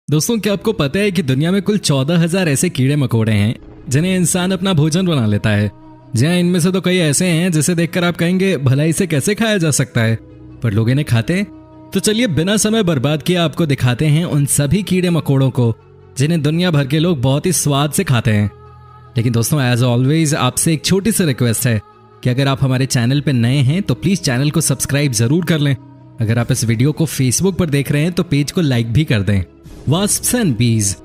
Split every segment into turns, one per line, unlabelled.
दोस्तों, क्या आपको पता है कि दुनिया में कुल 14,000 ऐसे कीड़े मकोड़े हैं जिन्हें इंसान अपना भोजन बना लेता है। जी हाँ, इनमें से तो कई ऐसे हैं जिसे देखकर आप कहेंगे भला इसे कैसे खाया जा सकता है, पर लोग इन्हें खाते हैं। तो चलिए बिना समय बर्बाद किए आपको दिखाते हैं उन सभी कीड़े मकोड़ों को जिन्हें दुनिया भर के लोग बहुत ही स्वाद से खाते हैं। लेकिन दोस्तों, एज ऑलवेज आपसे एक छोटी सी रिक्वेस्ट है कि अगर आप हमारे चैनल पर नए हैं तो प्लीज चैनल को सब्सक्राइब जरूर कर लें। अगर आप इस वीडियो को फेसबुक पर देख रहे हैं तो पेज को लाइक भी कर दें। वास्प्स एंड बीज।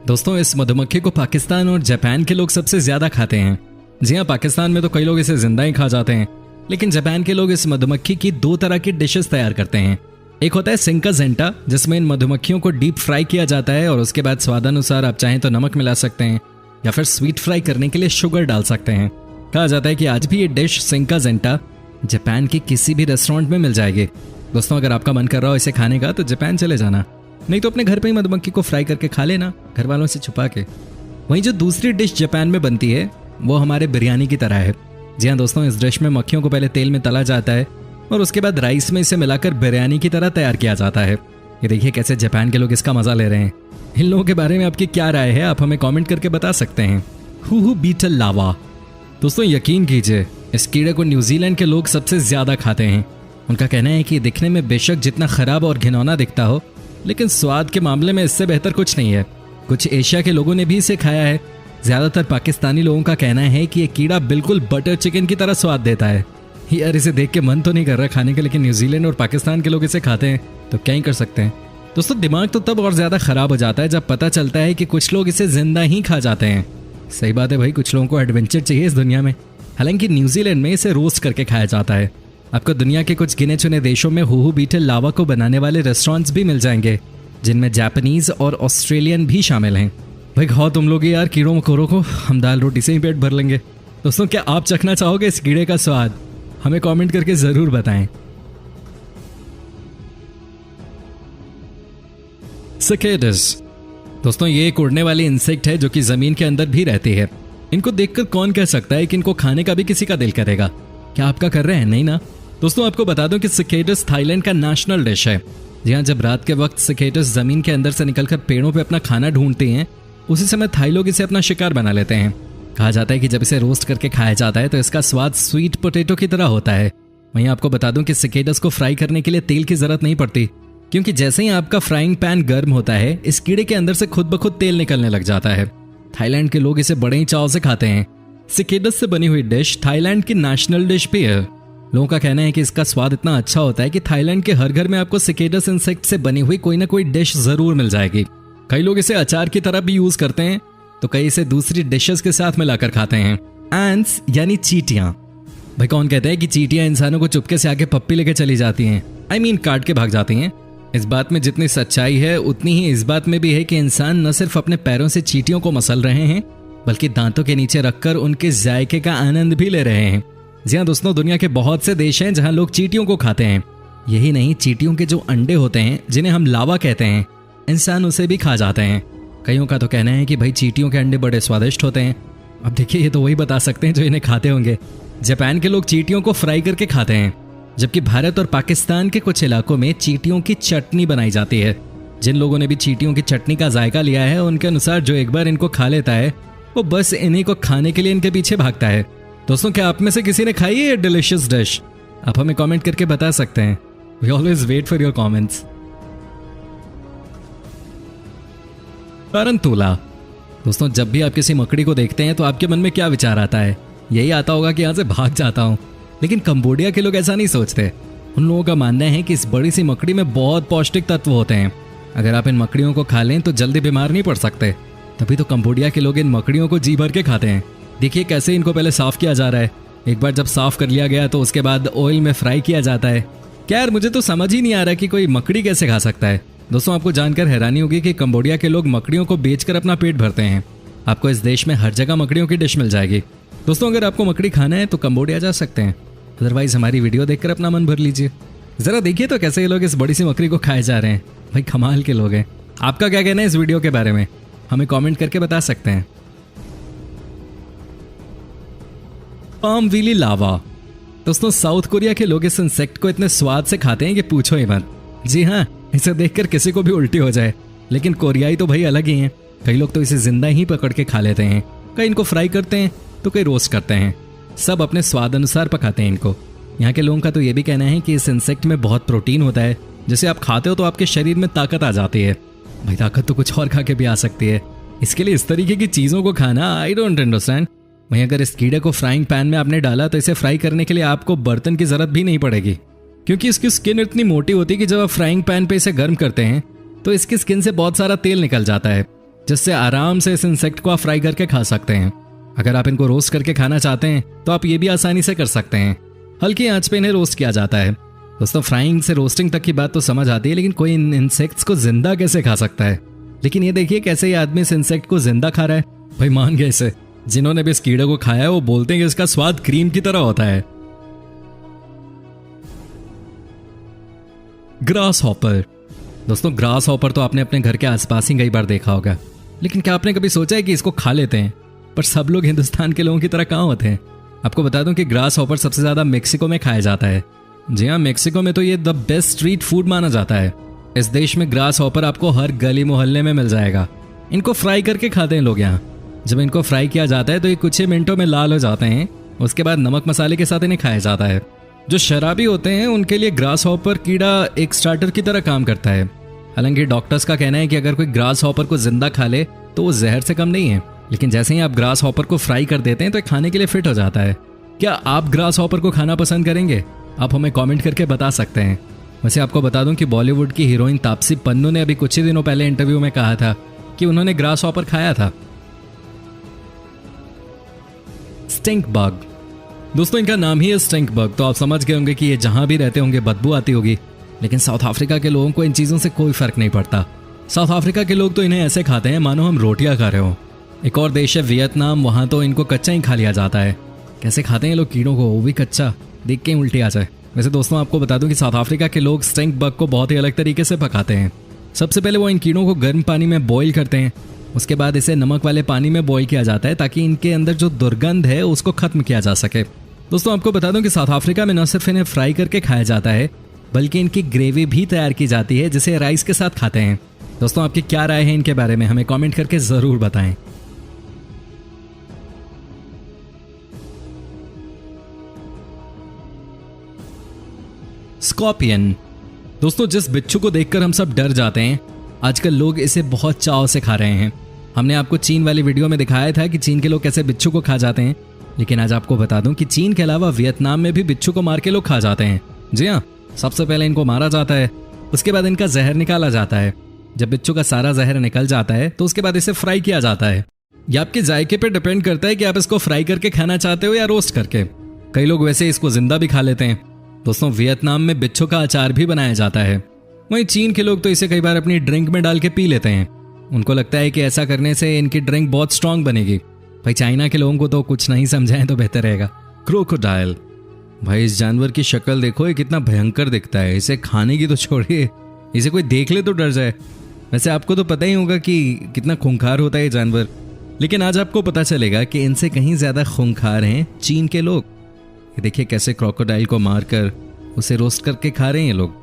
दोस्तों, इस मधुमक्खी को पाकिस्तान और जापान के लोग सबसे ज्यादा खाते हैं। जी हाँ, पाकिस्तान में तो कई लोग इसे जिंदा ही खा जाते हैं, लेकिन जापान के लोग इस मधुमक्खी की दो तरह की डिशेस तैयार करते हैं। एक होता है सिंका जेंटा, जिसमें इन मधुमक्खियों को डीप फ्राई किया जाता है और उसके बाद स्वादानुसार आप चाहें तो नमक मिला सकते हैं या फिर स्वीट फ्राई करने के लिए शुगर डाल सकते हैं। कहा जाता है कि आज भी ये डिश सिंका जेंटा जापान के किसी भी रेस्टोरेंट में मिल जाएगी। दोस्तों, अगर आपका मन कर रहा हो इसे खाने का तो जापान चले जाना, नहीं तो अपने घर पे ही मधुमक्खी को फ्राई करके खा लेना, घर वालों से छुपा के। वहीं जो दूसरी डिश जापान में बनती है वो हमारे बिरयानी की तरह है। जी हाँ दोस्तों, इस डिश में मक्खियों को पहले तेल में तला जाता है और उसके बाद राइस में इसे मिलाकर बिरयानी की तरह तैयार किया जाता है। ये देखिए कैसे जापान के लोग इसका मजा ले रहे हैं। इन लोगों के बारे में आपकी क्या राय है, आप हमें कॉमेंट करके बता सकते हैं। हुहू बीटल लावा। दोस्तों, यकीन कीजिए इस कीड़े को न्यूजीलैंड के लोग सबसे ज्यादा खाते हैं। उनका कहना है कि दिखने में बेशक जितना खराब और घिनौना दिखता हो, लेकिन स्वाद के मामले में इससे बेहतर कुछ नहीं है। कुछ एशिया के लोगों ने भी इसे खाया है। ज्यादातर पाकिस्तानी लोगों का कहना है कि ये कीड़ा बिल्कुल बटर चिकन की तरह स्वाद देता है। यार, इसे देख के मन तो नहीं कर रहा खाने का, लेकिन न्यूजीलैंड और पाकिस्तान के लोग इसे खाते हैं तो क्या ही कर सकते हैं। दोस्तों, दिमाग तो तब और ज्यादा खराब हो जाता है जब पता चलता है कि कुछ लोग इसे जिंदा ही खा जाते हैं। सही बात है भाई, कुछ लोगों को एडवेंचर चाहिए इस दुनिया में। हालांकि न्यूजीलैंड में इसे रोस्ट करके खाया जाता है। आपको दुनिया के कुछ गिने चुने देशों में हुहू बीटल लावा को बनाने वाले रेस्टोरेंट्स भी मिल जाएंगे, जिनमें जापानीज और ऑस्ट्रेलियन भी शामिल हैं। भाई खाओ तुम लोग यार कीड़ों मकोड़ों को, हम दाल रोटी से ही पेट भर लेंगे। दोस्तों, क्या आप चखना चाहोगे इस कीड़े का स्वाद? हमें कमेंट करके जरूर बताएं। सिकेडस। दोस्तों, ये एक उड़ने वाली इंसेक्ट है जो कि जमीन के अंदर भी रहती है। इनको देखकर कौन कह सकता है कि इनको खाने का भी किसी का दिल करेगा? क्या आपका कर रहे हैं? नहीं ना। दोस्तों, आपको बता दूं कि सिकेडस थाईलैंड का नेशनल डिश है। जी हाँ, जब रात के वक्त सिकेडस जमीन के अंदर से निकलकर पेड़ों पे अपना खाना ढूंढते हैं, उसी समय थाई लोग इसे अपना शिकार बना लेते हैं। कहा जाता है कि जब इसे रोस्ट करके खाया जाता है तो इसका स्वाद स्वीट पोटैटो की तरह होता है। वहीं आपको बता दूं कि सिकेडस को फ्राई करने के लिए तेल की जरूरत नहीं पड़ती, क्योंकि जैसे ही आपका फ्राइंग पैन गर्म होता है, इस कीड़े के अंदर से खुद ब खुद तेल निकलने लग जाता है। थाईलैंड के लोग इसे बड़े ही चाव से खाते हैं। सिकेडस से बनी हुई डिश थाईलैंड की नेशनल डिश भी है। लोगों का कहना है कि इसका स्वाद इतना अच्छा होता है कि थाईलैंड के हर घर में आपको सिकेडस इंसेक्ट से बनी हुई कोई ना कोई डिश जरूर मिल जाएगी। कई लोग इसे अचार की तरह भी यूज करते हैं, तो कई इसे दूसरी डिशेस के साथ मिलाकर खाते हैं। एंट्स यानी चींटियां। भाई कौन कहता है कि चींटियां इंसानों को चुपके से आके पप्पी लेके चली जाती हैं, काट के भाग जाती हैं। इस बात में जितनी सच्चाई है उतनी ही इस बात में भी है कि इंसान न सिर्फ अपने पैरों से चींटियों को मसल रहे हैं, बल्कि दांतों के नीचे रखकर उनके जायके का आनंद भी ले रहे हैं। जी हाँ दोस्तों, दुनिया के बहुत से देश हैं जहां लोग चींटियों को खाते हैं। यही नहीं, चींटियों के जो अंडे होते हैं जिन्हें हम लावा कहते हैं, इंसान उसे भी खा जाते हैं। कईयों का तो कहना है कि भाई चींटियों के अंडे बड़े स्वादिष्ट होते हैं। अब देखिए, ये तो वही बता सकते हैं जो इन्हें खाते होंगे। जापान के लोग चींटियों को फ्राई करके खाते हैं, जबकि भारत और पाकिस्तान के कुछ इलाकों में चींटियों की चटनी बनाई जाती है। जिन लोगों ने भी चींटियों की चटनी का जायका लिया है, उनके अनुसार जो एक बार इनको खा लेता है वो बस इन्हीं को खाने के लिए इनके पीछे भागता है। दोस्तों, क्या आप में से किसी ने खाई है ये डिलिशियस डिश? आप हमें कमेंट करके बता सकते हैं। We always wait for your comments. Tarantula. दोस्तों, जब भी आप किसी मकड़ी को देखते हैं तो आपके मन में क्या विचार आता है? यही आता होगा कि यहाँ से भाग जाता हूँ। लेकिन कंबोडिया के लोग ऐसा नहीं सोचते। उन लोगों का मानना है कि इस बड़ी सी मकड़ी में बहुत पौष्टिक तत्व होते हैं। अगर आप इन मकड़ियों को खा लें तो जल्दी बीमार नहीं पड़ सकते। तभी तो कंबोडिया के लोग इन मकड़ियों को जी भर के खाते हैं। देखिए कैसे इनको पहले साफ किया जा रहा है। एक बार जब साफ कर लिया गया तो उसके बाद ऑयल में फ्राई किया जाता है। क्या यार, मुझे तो समझ ही नहीं आ रहा कि कोई मकड़ी कैसे खा सकता है। दोस्तों, आपको जानकर हैरानी होगी कि कंबोडिया के लोग मकड़ियों को बेचकर अपना पेट भरते हैं। आपको इस देश में हर जगह मकड़ियों की डिश मिल जाएगी। दोस्तों, अगर आपको मकड़ी खाना है तो कंबोडिया जा सकते हैं, अदरवाइज हमारी वीडियो देखकर अपना मन भर लीजिए। जरा देखिए तो कैसे ये लोग इस बड़ी सी मकड़ी को खाए जा रहे हैं। भाई कमाल के लोग हैं। आपका क्या कहना है इस वीडियो के बारे में? हमें कमेंट करके बता सकते हैं। पाम व्हीली लावा। दोस्तों, साउथ कोरिया के लोग इस इंसेक्ट को इतने स्वाद से खाते हैं कि पूछो ही मत। जी हाँ, इसे देखकर किसी को भी उल्टी हो जाए। लेकिन कोरियाई तो भाई अलग ही हैं। कई लोग तो इसे जिंदा ही पकड़ के खा लेते हैं, कई इनको फ्राई करते हैं तो कई रोस्ट करते हैं। सब अपने स्वाद अनुसार पकाते हैं इनको। यहाँ के लोगों का तो ये भी कहना है कि इस इंसेक्ट में बहुत प्रोटीन होता है, जिसे आप खाते हो तो आपके शरीर में ताकत आ जाती है। भाई ताकत तो कुछ और खा के भी आ सकती है, इसके लिए इस तरीके की चीज़ों को खाना आई डोंट अंडरस्टैंड। वहीं अगर इस कीड़े को फ्राइंग पैन में आपने डाला तो इसे फ्राई करने के लिए आपको बर्तन की जरूरत भी नहीं पड़ेगी, क्योंकि इसकी स्किन इतनी मोटी होती है कि जब आप फ्राइंग पैन पे इसे गर्म करते हैं तो इसकी स्किन से बहुत सारा तेल निकल जाता है, जिससे आराम से इस इंसेक्ट को आप फ्राई करके खा सकते हैं। अगर आप इनको रोस्ट करके खाना चाहते हैं तो आप ये भी आसानी से कर सकते हैं। हल्की आंच पे इन्हें रोस्ट किया जाता है। दोस्तों फ्राइंग से रोस्टिंग तक की बात तो समझ आती है, लेकिन कोई इन इंसेक्ट्स को जिंदा कैसे खा सकता है? लेकिन ये देखिए कैसे ये आदमी इस इंसेक्ट को जिंदा खा रहा है। भाई मान गए इसे। जिन्होंने भी इस कीड़े को खाया है वो बोलते हैं कि इसका स्वाद क्रीम की तरह होता है। Grass hopper. दोस्तों ग्रास हॉपर तो आपने अपने घर के आसपास ही कई बार देखा होगा, लेकिन क्या आपने कभी सोचा है कि इसको खा लेते हैं? पर सब लोग हिंदुस्तान के लोगों की तरह कहाँ होते हैं। आपको बता दूं कि ग्रास हॉपर सबसे ज्यादा मेक्सिको में खाया जाता है। जी हाँ, मेक्सिको में तो ये द बेस्ट स्ट्रीट फूड माना जाता है। इस देश में ग्रास हॉपर आपको हर गली मोहल्ले में मिल जाएगा। इनको फ्राई करके खाते हैं लोग यहाँ। जब इनको फ्राई किया जाता है तो ये कुछ ही मिनटों में लाल हो जाते हैं। उसके बाद नमक मसाले के साथ इन्हें खाया जाता है। जो शराबी होते हैं उनके लिए ग्रास हॉपर कीड़ा एक स्टार्टर की तरह काम करता है। हालांकि डॉक्टर्स का कहना है कि अगर कोई ग्रास हॉपर को जिंदा खा ले तो वो जहर से कम नहीं है, लेकिन जैसे ही आप ग्रास हॉपर को फ्राई कर देते हैं तो ये खाने के लिए फिट हो जाता है। क्या आप ग्रास हॉपर को खाना पसंद करेंगे? आप हमें कमेंट करके बता सकते हैं। वैसे आपको बता दूं कि बॉलीवुड की हीरोइन तापसी पन्नू ने अभी कुछ ही दिनों पहले इंटरव्यू में कहा था कि उन्होंने ग्रास हॉपर खाया था। Stink bug. दोस्तों इनका नाम ही है स्टिंक बग, तो आप समझ गए होंगे कि ये जहां भी रहते होंगे बदबू आती होगी। लेकिन साउथ अफ्रीका के लोगों को इन चीज़ों से कोई फर्क नहीं पड़ता। साउथ अफ्रीका के लोग तो इन्हें ऐसे खाते हैं मानो हम रोटियां खा रहे हो। एक और देश है वियतनाम, वहां तो इनको कच्चा ही खा लिया जाता है। कैसे खाते हैं लोग कीड़ों को, वो भी कच्चा, देख के उल्टी आ जाए। वैसे दोस्तों आपको बता दूं कि साउथ अफ्रीका के लोग स्टिंक बग को बहुत ही अलग तरीके से पकाते हैं। सबसे पहले वो इन कीड़ों को गर्म पानी में बॉईल करते हैं। उसके बाद इसे नमक वाले पानी में बॉईल किया जाता है ताकि इनके अंदर जो दुर्गंध है उसको खत्म किया जा सके। दोस्तों आपको बता दूं कि साउथ अफ्रीका में न सिर्फ इन्हें फ्राई करके खाया जाता है, बल्कि इनकी ग्रेवी भी तैयार की जाती है जिसे राइस के साथ खाते हैं। दोस्तों आपकी क्या राय है इनके बारे में, हमें कमेंट करके जरूर बताएं। स्कॉर्पियन। दोस्तों जिस बिच्छू को देखकर हम सब डर जाते हैं, आजकल लोग इसे बहुत चाव से खा रहे हैं। हमने आपको चीन वाली वीडियो में दिखाया था कि चीन के लोग कैसे बिच्छू को खा जाते हैं, लेकिन आज आपको बता दूं कि चीन के अलावा वियतनाम में भी बिच्छू को मार के लोग खा जाते हैं। जी हाँ, सबसे पहले इनको मारा जाता है, उसके बाद इनका जहर निकाला जाता है। जब बिच्छू का सारा जहर निकल जाता है तो उसके बाद इसे फ्राई किया जाता है। यह आपके जायके पे डिपेंड करता है कि आप इसको फ्राई करके खाना चाहते हो या रोस्ट करके। कई लोग वैसे इसको जिंदा भी खा लेते हैं। दोस्तों वियतनाम में बिच्छू का अचार भी बनाया जाता है। वहीं चीन के लोग तो इसे कई बार अपनी ड्रिंक में डाल के पी लेते हैं। उनको लगता है कि ऐसा करने से इनकी ड्रिंक बहुत स्ट्रांग बनेगी। भाई चाइना के लोगों को तो कुछ नहीं समझाएं तो बेहतर रहेगा। क्रोकोडाइल। भाई इस जानवर की शक्ल देखो, ये कितना भयंकर दिखता है। इसे खाने की तो छोड़िए, इसे कोई देख ले तो डर जाए। वैसे आपको तो पता ही होगा कि कितना खूंखार होता है ये जानवर, लेकिन आज आपको पता चलेगा कि इनसे कहीं ज्यादा खूंखार हैं चीन के लोग। ये देखिए कैसे क्रोकोडाइल को मारकर उसे रोस्ट करके खा रहे हैं ये लोग।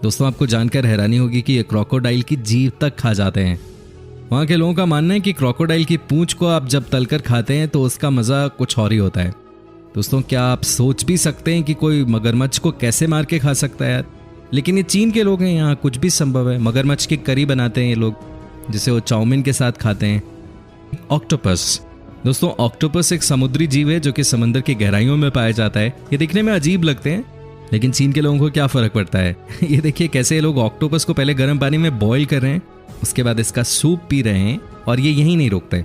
दोस्तों आपको जानकर हैरानी होगी कि ये क्रोकोडाइल की जीभ तक खा जाते हैं। वहाँ के लोगों का मानना है कि क्रोकोडाइल की पूंछ को आप जब तलकर खाते हैं तो उसका मज़ा कुछ और ही होता है। दोस्तों क्या आप सोच भी सकते हैं कि कोई मगरमच्छ को कैसे मार के खा सकता है यार? लेकिन ये चीन के लोग हैं, यहाँ कुछ भी संभव है। मगरमच्छ की करी बनाते हैं ये लोग, जिसे वो चाउमीन के साथ खाते हैं। ऑक्टोपस। दोस्तों ऑक्टोपस एक समुद्री जीव है जो कि समंदर की गहराइयों में पाया जाता है। ये दिखने में अजीब लगते हैं, लेकिन चीन के लोगों को क्या फर्क पड़ता है। ये देखिए कैसे ये लोग ऑक्टोपस को पहले गर्म पानी में बॉईल कर रहे हैं, उसके बाद इसका सूप पी रहे हैं, और ये यहीं नहीं रुकते।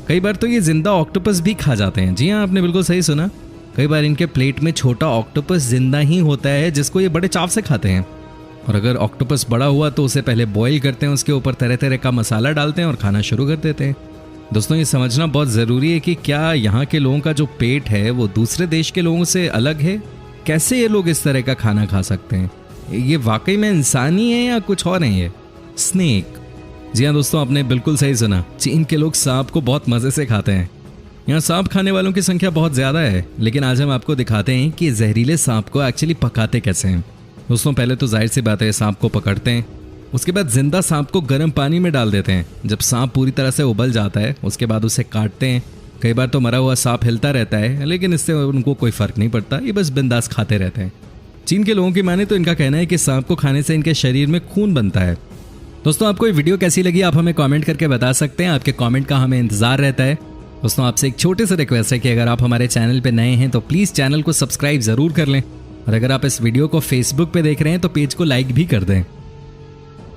कई बार तो ये जिंदा ऑक्टोपस भी खा जाते हैं। जी हाँ, आपने बिल्कुल सही सुना। कई बार इनके प्लेट में छोटा ऑक्टोपस जिंदा ही होता है जिसको ये बड़े चाव से खाते हैं। और अगर ऑक्टोपस बड़ा हुआ तो उसे पहले बॉईल करते हैं, उसके ऊपर तरह तरह का मसाला डालते हैं और खाना शुरू कर देते हैं। दोस्तों ये समझना बहुत ज़रूरी है कि क्या यहाँ के लोगों का जो पेट है वो दूसरे देश के लोगों से अलग है। कैसे ये लोग इस तरह का खाना खा सकते हैं? ये वाकई में इंसान ही है या कुछ और है ये? स्नेक। जी हाँ दोस्तों, आपने बिल्कुल सही सुना। चीन के लोग सांप को बहुत मज़े से खाते हैं। यहाँ सांप खाने वालों की संख्या बहुत ज़्यादा है, लेकिन आज हम आपको दिखाते हैं कि जहरीले सांप को एक्चुअली पकाते कैसे हैं। दोस्तों पहले तो जाहिर सी बात है, सांप को पकड़ते हैं, उसके बाद जिंदा सांप को गर्म पानी में डाल देते हैं। जब सांप पूरी तरह से उबल जाता है उसके बाद उसे काटते हैं। कई बार तो मरा हुआ सांप हिलता रहता है, लेकिन इससे उनको कोई फर्क नहीं पड़ता, ये बस बिंदास खाते रहते हैं। चीन के लोगों की माने तो इनका कहना है कि सांप को खाने से इनके शरीर में खून बनता है। दोस्तों, आपको ये वीडियो कैसी लगी आप हमें कमेंट करके बता सकते हैं। आपके कमेंट का हमें इंतजार रहता है। दोस्तों, आपसे एक छोटे से रिक्वेस्ट है कि अगर आप हमारे चैनल पे नए हैं तो प्लीज़ चैनल को सब्सक्राइब ज़रूर कर लें, और अगर आप इस वीडियो को फेसबुक पे देख रहे हैं तो पेज को लाइक भी कर दें।